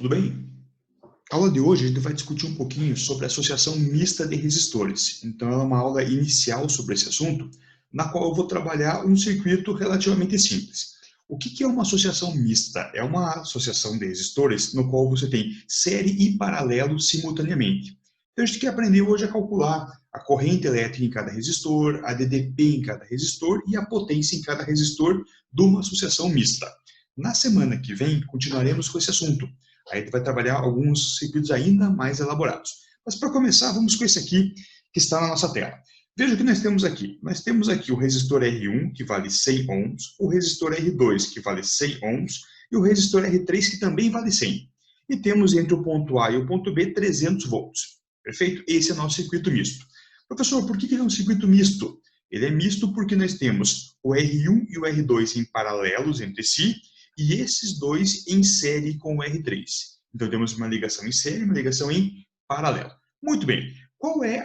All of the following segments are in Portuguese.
tudo bem? Na aula de hoje a gente vai discutir um pouquinho sobre a associação mista de resistores. Então é uma aula inicial sobre esse assunto, na qual eu vou trabalhar um circuito relativamente simples. O que é uma associação mista? É uma associação de resistores no qual você tem série e paralelo simultaneamente. Então a gente quer aprender hoje a calcular a corrente elétrica em cada resistor, a DDP em cada resistor e a potência em cada resistor de uma associação mista. Na semana que vem, continuaremos com esse assunto. Aí a gente vai trabalhar alguns circuitos ainda mais elaborados. Mas para começar, vamos com esse aqui que está na nossa tela. Veja o que nós temos aqui. Nós temos aqui o resistor R1, que vale 100 ohms, o resistor R2, que vale 100 ohms, e o resistor R3, que também vale 100. E temos entre o ponto A e o ponto B 300 volts. Perfeito? Esse é o nosso circuito misto. Professor, por que ele é um circuito misto? Ele é misto porque nós temos o R1 e o R2 em paralelos entre si, e esses dois em série com o R3. Então temos uma ligação em série e uma ligação em paralelo. Muito bem, qual é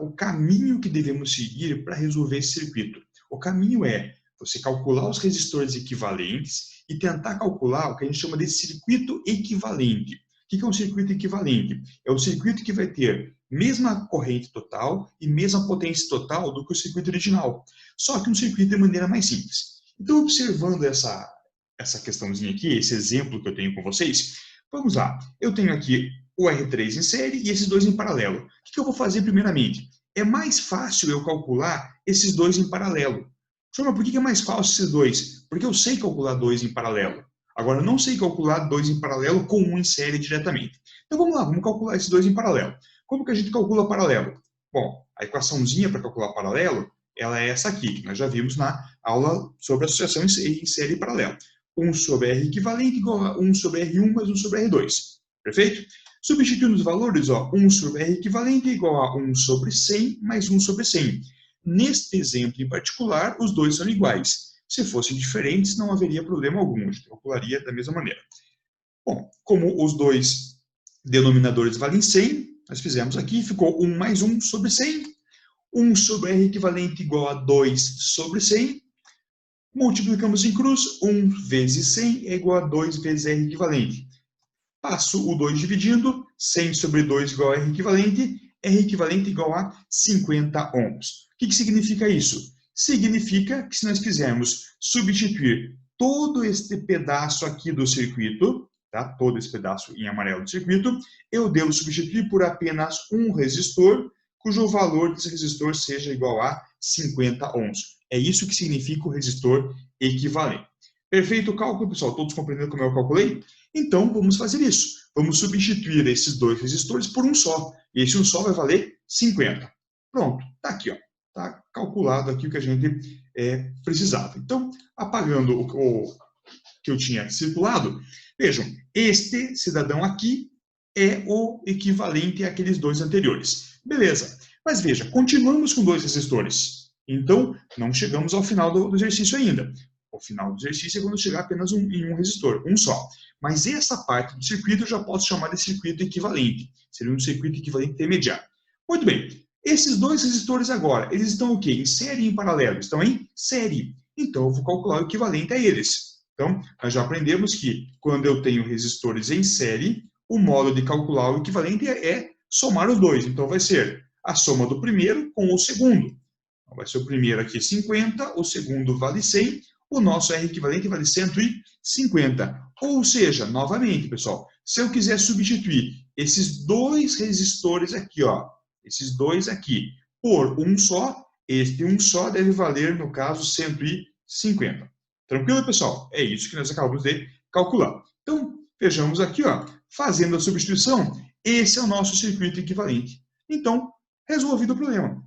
o caminho que devemos seguir para resolver esse circuito? O caminho é você calcular os resistores equivalentes e tentar calcular o que a gente chama de circuito equivalente. O que é um circuito equivalente? É um circuito que vai ter mesma corrente total e mesma potência total do que o circuito original, só que um circuito de maneira mais simples. Então, observando essa questãozinha aqui, esse exemplo que eu tenho com vocês, vamos lá. Eu tenho aqui o R3 em série e esses dois em paralelo. O que eu vou fazer primeiramente? É mais fácil eu calcular esses dois em paralelo. Mas por que é mais fácil esses dois? Porque eu sei calcular dois em paralelo. Agora, eu não sei calcular dois em paralelo com um em série diretamente. Então vamos lá, vamos calcular esses dois em paralelo. Como que a gente calcula paralelo? Bom, a equaçãozinha para calcular paralelo, ela é essa aqui, que nós já vimos na aula sobre associação em série e paralelo. 1 sobre R equivalente igual a 1 sobre R1 mais 1 sobre R2. Perfeito? Substituindo os valores, 1 sobre R equivalente é igual a 1 sobre 100 mais 1 sobre 100. Neste exemplo em particular, os dois são iguais. Se fossem diferentes, não haveria problema algum, a gente calcularia da mesma maneira. Bom, como os dois denominadores valem 100, nós fizemos aqui, ficou 1 mais 1 sobre 100. 1 sobre R equivalente igual a 2 sobre 100. Multiplicamos em cruz, 1 vezes 100 é igual a 2 vezes R equivalente. Passo o 2 dividindo, 100 sobre 2 igual a R equivalente igual a 50 ohms. O que significa isso? Significa que se nós quisermos substituir todo este pedaço aqui do circuito, tá? Todo esse pedaço em amarelo do circuito, eu devo substituir por apenas um resistor, cujo valor desse resistor seja igual a 50 ohms. É isso que significa o resistor equivalente. Perfeito o cálculo, pessoal? Todos compreenderam como eu calculei? Então, vamos fazer isso. Vamos substituir esses dois resistores por um só. E esse um só vai valer 50. Pronto, está aqui. Está calculado aqui o que a gente precisava. Então, apagando o que eu tinha circulado, vejam, este cidadão aqui é o equivalente àqueles dois anteriores. Beleza. Mas veja, continuamos com dois resistores. Então, não chegamos ao final do exercício ainda. O final do exercício é quando chegar apenas em um resistor, um só. Mas essa parte do circuito eu já posso chamar de circuito equivalente. Seria um circuito equivalente intermediário. Muito bem. Esses dois resistores agora, eles estão o quê? Em série e em paralelo? Estão em série. Então, eu vou calcular o equivalente a eles. Então, nós já aprendemos que quando eu tenho resistores em série, o modo de calcular o equivalente é somar os dois. Então, vai ser a soma do primeiro com o segundo. Então, vai ser o primeiro aqui 50, o segundo vale 100, o nosso R equivalente vale 150. Ou seja, novamente, pessoal, se eu quiser substituir esses dois resistores aqui, esses dois aqui, por um só, este um só deve valer, no caso, 150. Tranquilo, pessoal? É isso que nós acabamos de calcular. Então, vejamos aqui, fazendo a substituição, esse é o nosso circuito equivalente. Então, resolvido o problema.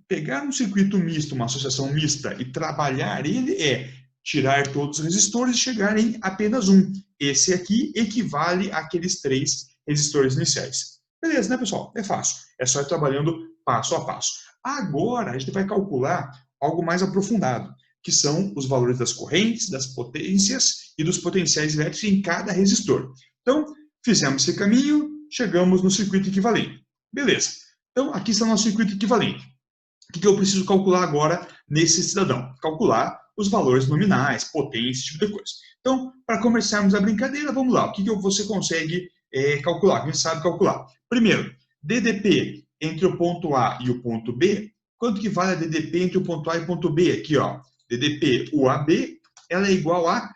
Pegar um circuito misto, uma associação mista, e trabalhar ele é tirar todos os resistores e chegar em apenas um. Esse aqui equivale àqueles três resistores iniciais. Beleza, né, pessoal? É fácil. É só ir trabalhando passo a passo. Agora, a gente vai calcular algo mais aprofundado, que são os valores das correntes, das potências e dos potenciais elétricos em cada resistor. Então, fizemos esse caminho, chegamos no circuito equivalente. Beleza. Então, aqui está o nosso circuito equivalente. O que eu preciso calcular agora nesse cidadão? Calcular os valores nominais, potência, esse tipo de coisa. Então, para começarmos a brincadeira, vamos lá. O que você consegue calcular, que a gente sabe calcular. Primeiro, DDP entre o ponto A e o ponto B, quanto que vale a DDP entre o ponto A e o ponto B? Aqui, ó, DDP UAB, ela é igual a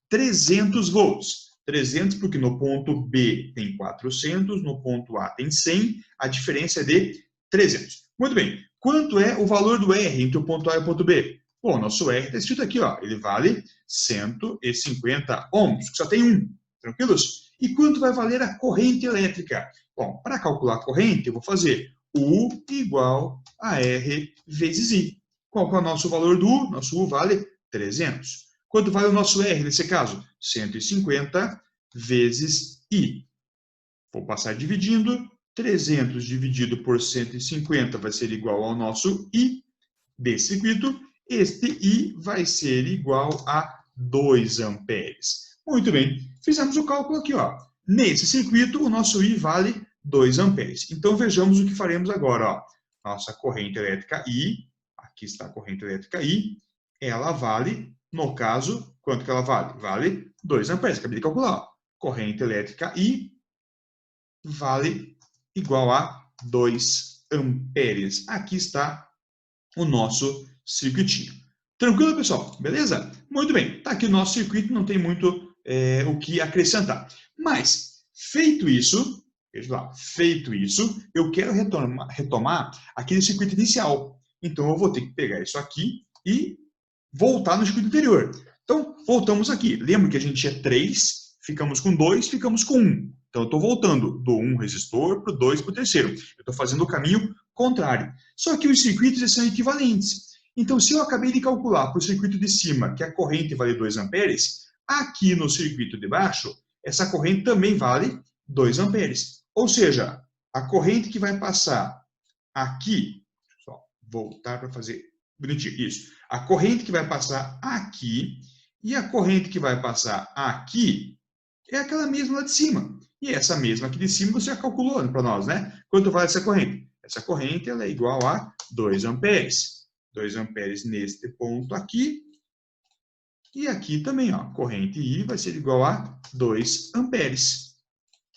300 volts. 300 porque no ponto B tem 400, no ponto A tem 100, a diferença é de 300. Muito bem, quanto é o valor do R entre o ponto A e o ponto B? Bom, nosso R está escrito aqui, ó, ele vale 150 ohms, que só tem um, tranquilos? E quanto vai valer a corrente elétrica? Bom, para calcular a corrente, eu vou fazer U igual a R vezes I. Qual que é o nosso valor do U? Nosso U vale 300. Quanto vale o nosso R nesse caso? 150 vezes I. Vou passar dividindo. 300 dividido por 150 vai ser igual ao nosso I desse circuito. Este I vai ser igual a 2 amperes. Muito bem, fizemos o cálculo aqui, ó. Nesse circuito, o nosso I vale 2 amperes. Então, vejamos o que faremos agora, ó. Nossa corrente elétrica I, aqui está a corrente elétrica I, ela vale, no caso, quanto que ela vale? Vale 2 amperes, acabei de calcular, ó. Corrente elétrica I vale igual a 2 amperes. Aqui está o nosso circuitinho. Tranquilo, pessoal? Beleza? Muito bem. Está aqui o nosso circuito, não tem muito o que acrescentar. Mas, feito isso, veja lá, feito isso, eu quero retomar aquele circuito inicial. Então, eu vou ter que pegar isso aqui e voltar no circuito anterior. Então, voltamos aqui. Lembra que a gente tinha 3, ficamos com 2, ficamos com 1. Então, eu estou voltando do 1 resistor para o 2 para o terceiro. Eu estou fazendo o caminho contrário. Só que os circuitos são equivalentes. Então, se eu acabei de calcular para o circuito de cima que a corrente vale 2 amperes, aqui no circuito de baixo, essa corrente também vale 2 amperes. Ou seja, a corrente que vai passar aqui, só voltar para fazer bonitinho, isso. A corrente que vai passar aqui e a corrente que vai passar aqui é aquela mesma lá de cima. E essa mesma aqui de cima você já calculou para nós, né? Quanto vale essa corrente? Essa corrente ela é igual a 2 amperes. 2 amperes neste ponto aqui. E aqui também, ó, corrente I vai ser igual a 2 amperes.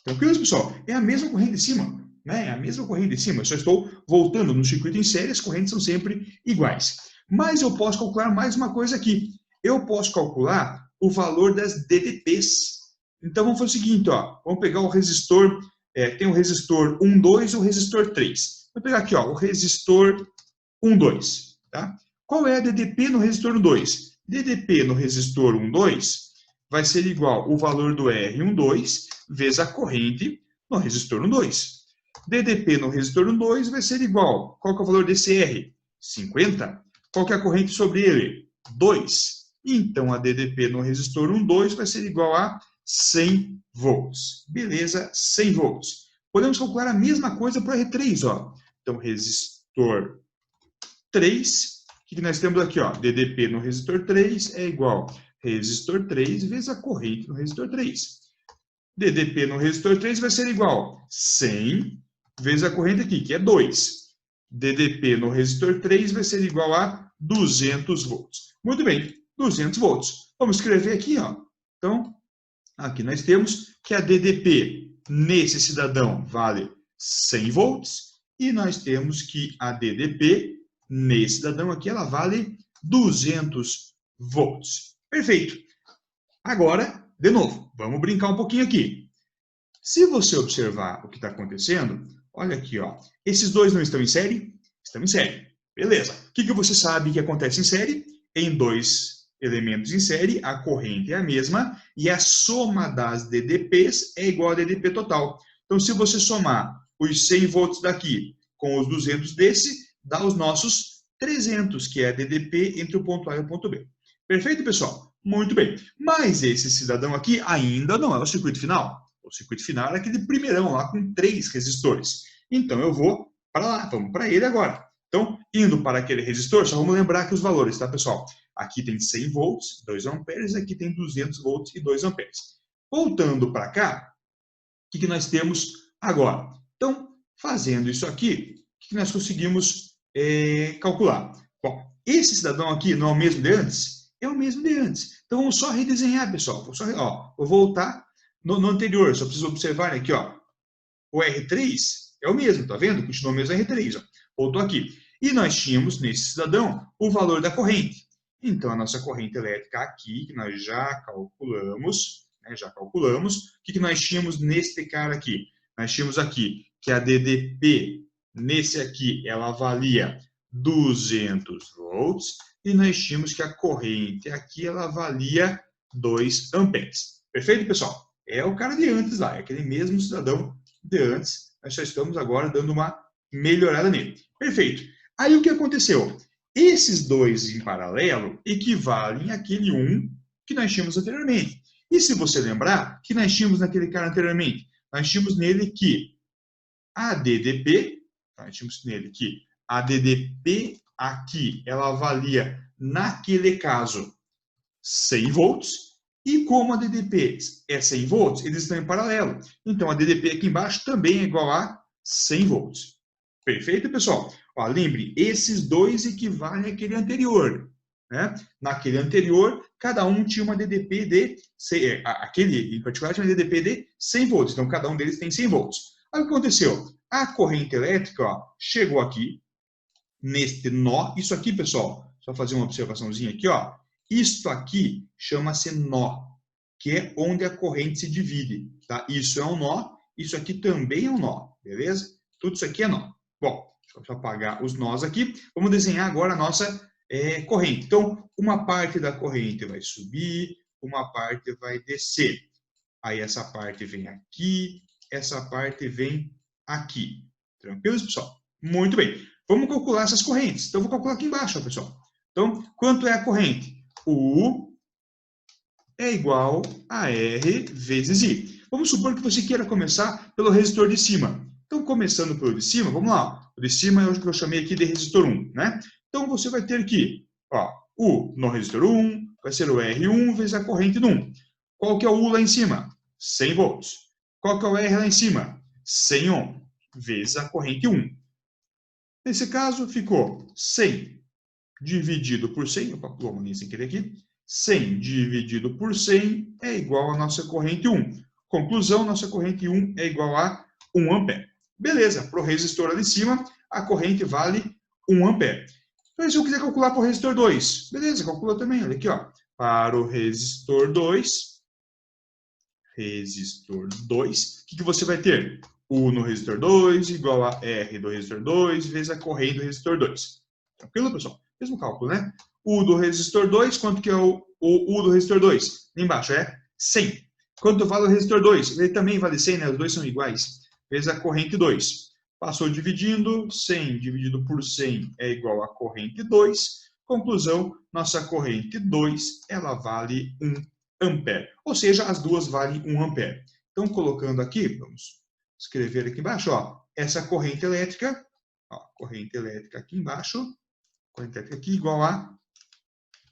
Tranquilo, pessoal? É a mesma corrente de cima, né? É a mesma corrente de cima. Eu só estou voltando no circuito em série, as correntes são sempre iguais. Mas eu posso calcular mais uma coisa aqui. Eu posso calcular o valor das DDPs. Então, vamos fazer o seguinte, ó. Vamos pegar o resistor, tem o resistor 1, 2 e o resistor 3. Vou pegar aqui, ó, o resistor 1, 2. Tá? Qual é a DDP no resistor 1, 2? DDP no resistor 1, 2 vai ser igual o valor do R12 vezes a corrente no resistor 1, 2. DDP no resistor 1, 2 vai ser igual, qual que é o valor desse R? 50. Qual que é a corrente sobre ele? 2. Então, a DDP no resistor 1, 2 vai ser igual a 100 volts. Beleza? 100 volts. Podemos calcular a mesma coisa para o R3, ó. Então, resistor 3, o que nós temos aqui, ó? DDP no resistor 3 é igual a resistor 3 vezes a corrente no resistor 3. DDP no resistor 3 vai ser igual a 100 vezes a corrente aqui, que é 2. DDP no resistor 3 vai ser igual a 200 volts. Muito bem, 200 volts. Vamos escrever aqui, ó. Então, aqui nós temos que a DDP nesse cidadão vale 100 volts e nós temos que a DDP nesse cidadão aqui ela vale 200 volts. Perfeito. Agora, de novo, vamos brincar um pouquinho aqui. Se você observar o que está acontecendo, olha aqui, ó. Esses dois não estão em série? Estão em série. Beleza. O que você sabe que acontece em série? Em dois elementos em série, a corrente é a mesma e a soma das DDPs é igual a DDP total. Então, se você somar os 100 volts daqui com os 200 desse, dá os nossos 300, que é a DDP entre o ponto A e o ponto B. Perfeito, pessoal? Muito bem. Mas esse cidadão aqui ainda não é o circuito final. O circuito final é aquele primeirão lá com 3 resistores. Então, eu vou para lá, vamos para ele agora. Então, indo para aquele resistor, só vamos lembrar aqui os valores, tá, pessoal? Aqui tem 100 volts, 2 amperes, aqui tem 200 volts e 2 amperes. Voltando para cá, o que nós temos agora? Então, fazendo isso aqui, o que nós conseguimos calcular? Bom, esse cidadão aqui não é o mesmo de antes? É o mesmo de antes. Então, vamos só redesenhar, pessoal. Vou voltar no anterior, só preciso observar aqui, ó, o R3 é o mesmo, tá vendo? Continua o mesmo R3, ó. Voltou aqui. E nós tínhamos, nesse cidadão, o valor da corrente. Então, a nossa corrente elétrica aqui, que nós já calculamos, o que nós tínhamos neste cara aqui? Nós tínhamos aqui que a DDP, nesse aqui, ela valia 200 volts, e nós tínhamos que a corrente aqui, ela valia 2 amperes. Perfeito, pessoal? É o cara de antes lá, é aquele mesmo cidadão de antes, nós só estamos agora dando uma melhorada nele. Perfeito. Aí o que aconteceu? Esses dois em paralelo equivalem àquele 1 que nós tínhamos anteriormente. E se você lembrar, que nós tínhamos naquele cara anteriormente? Nós tínhamos nele que a DDP, nós tínhamos nele que a DDP aqui, ela valia, naquele caso, 100 volts, e como a DDP é 100 volts, eles estão em paralelo. Então, a DDP aqui embaixo também é igual a 100 volts. Perfeito, pessoal? Ó, lembre, esses dois equivalem àquele anterior. Né? Naquele anterior, cada um tinha uma DDP de... Aquele, em particular, tinha uma DDP de 100 volts. Então, cada um deles tem 100 volts. Aí, o que aconteceu? A corrente elétrica, ó, chegou aqui, neste nó. Isso aqui, pessoal, só fazer uma observaçãozinha aqui, ó. Isto aqui chama-se nó, que é onde a corrente se divide, tá? Isso é um nó, isso aqui também é um nó, beleza? Tudo isso aqui é nó. Bom, deixa eu apagar os nós aqui. Vamos desenhar agora a nossa corrente. Então, uma parte da corrente vai subir, uma parte vai descer. Aí essa parte vem aqui, essa parte vem aqui. Tranquilo, pessoal? Muito bem. Vamos calcular essas correntes. Então, vou calcular aqui embaixo, ó, pessoal. Então, quanto é a corrente? U é igual a R vezes I. Vamos supor que você queira começar pelo resistor de cima. Então, começando pelo de cima, vamos lá. O de cima é o que eu chamei aqui de resistor 1, né? Então, você vai ter aqui, ó, U no resistor 1, vai ser o R1 vezes a corrente do 1. Qual que é o U lá em cima? 100 volts. Qual que é o R lá em cima? 100 ohm, vezes a corrente 1. Nesse caso, ficou 100 dividido por 100, opa, pulou uma linha sem querer aqui, 100 dividido por 100 é igual à nossa corrente 1. Conclusão, nossa corrente 1 é igual a 1 ampere. Beleza, para o resistor ali de cima, a corrente vale 1 ampere. Então, se eu quiser calcular para o resistor 2, beleza, calcula também, olha aqui, ó. Para o resistor 2, o que você vai ter? U no resistor 2 igual a R do resistor 2 vezes a corrente do resistor 2. Tranquilo, pessoal? Mesmo cálculo, né? U do resistor 2, quanto que é o U do resistor 2? Ali embaixo é 100. Quanto vale o resistor 2? Ele também vale 100, né? Os dois são iguais. Vezes a corrente 2. Passou dividindo, 100 dividido por 100 é igual a corrente 2. Conclusão, nossa corrente 2, ela vale 1 ampere. Ou seja, as duas valem 1 ampere. Então, colocando aqui, vamos escrever aqui embaixo, ó, essa corrente elétrica, ó, corrente elétrica aqui embaixo, corrente elétrica aqui igual a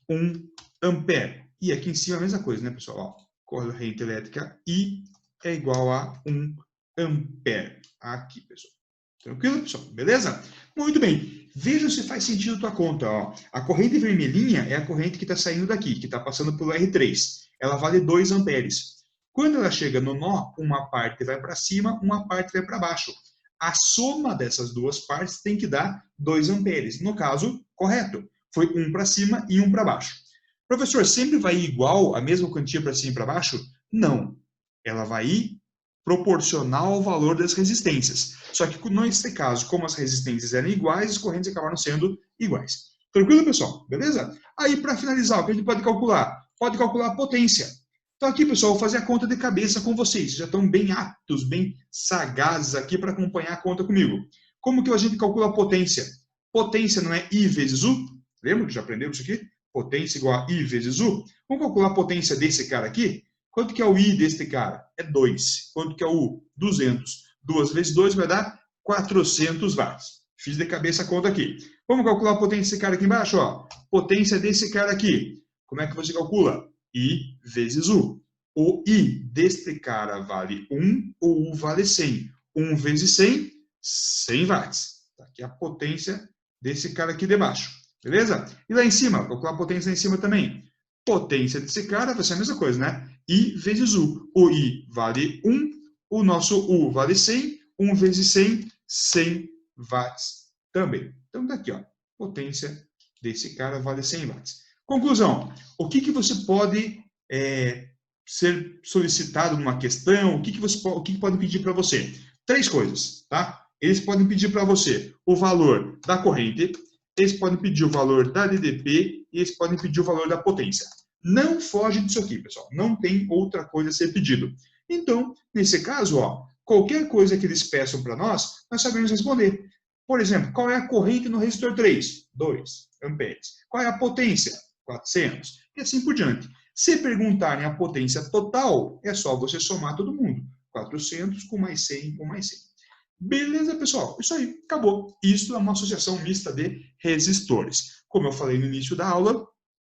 1 ampere. E aqui em cima a mesma coisa, né, pessoal? Ó, corrente elétrica I é igual a 1 ampere. Aqui, pessoal. Tranquilo, pessoal? Beleza? Muito bem. Veja se faz sentido a tua conta. Ó. A corrente vermelhinha é a corrente que está saindo daqui, que está passando pelo R3. Ela vale 2 amperes. Quando ela chega no nó, uma parte vai para cima, uma parte vai para baixo. A soma dessas duas partes tem que dar 2 amperes. No caso, correto. Foi um para cima e um para baixo. Professor, sempre vai ir igual a mesma quantia para cima e para baixo? Não. Ela vai ir proporcional ao valor das resistências. Só que nesse caso, como as resistências eram iguais, as correntes acabaram sendo iguais. Tranquilo, pessoal? Beleza? Aí, para finalizar, o que a gente pode calcular? Pode calcular a potência. Então aqui, pessoal, eu vou fazer a conta de cabeça com vocês. Já estão bem aptos, bem sagazes aqui para acompanhar a conta comigo. Como que a gente calcula a potência? Potência não é I vezes U? Lembra que já aprendemos isso aqui? Potência igual a I vezes U. Vamos calcular a potência desse cara aqui? Quanto que é o I deste cara? É 2. Quanto que é o U? 200. 2 vezes 2 vai dar 400 watts. Fiz de cabeça a conta aqui. Vamos calcular a potência desse cara aqui embaixo? Ó. Potência desse cara aqui. Como é que você calcula? I vezes U. O I deste cara vale 1, o U vale 100. 1 vezes 100, 100 watts. Tá aqui a potência desse cara aqui de baixo. Beleza? E lá em cima, calcular a potência lá em cima também. Potência desse cara vai ser a mesma coisa, né? I vezes U. O I vale 1, o nosso U vale 100, 1 vezes 100, 100 watts também. Então, daqui, ó, potência desse cara vale 100 watts. Conclusão, o que você pode ser solicitado numa questão, o que podem pedir para você? 3 coisas, tá? Eles podem pedir para você o valor da corrente, eles podem pedir o valor da DDP e eles podem pedir o valor da potência. Não foge disso aqui, pessoal. Não tem outra coisa a ser pedido. Então, nesse caso, ó, qualquer coisa que eles peçam para nós sabemos responder. Por exemplo, qual é a corrente no resistor 3? 2 amperes. Qual é a potência? 400. E assim por diante. Se perguntarem a potência total, é só você somar todo mundo. 400 com mais 100 com mais 100. Beleza, pessoal? Isso aí, acabou. Isso é uma associação mista de resistores. Como eu falei no início da aula,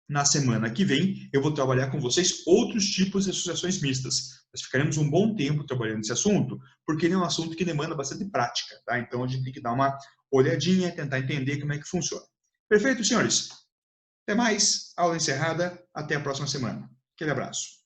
na semana que vem eu vou trabalhar com vocês outros tipos de associações mistas. Nós ficaremos um bom tempo trabalhando nesse assunto, porque ele é um assunto que demanda bastante prática, tá? Então a gente tem que dar uma olhadinha, tentar entender como é que funciona. Perfeito, senhores? Até mais, aula encerrada, até a próxima semana. Aquele abraço.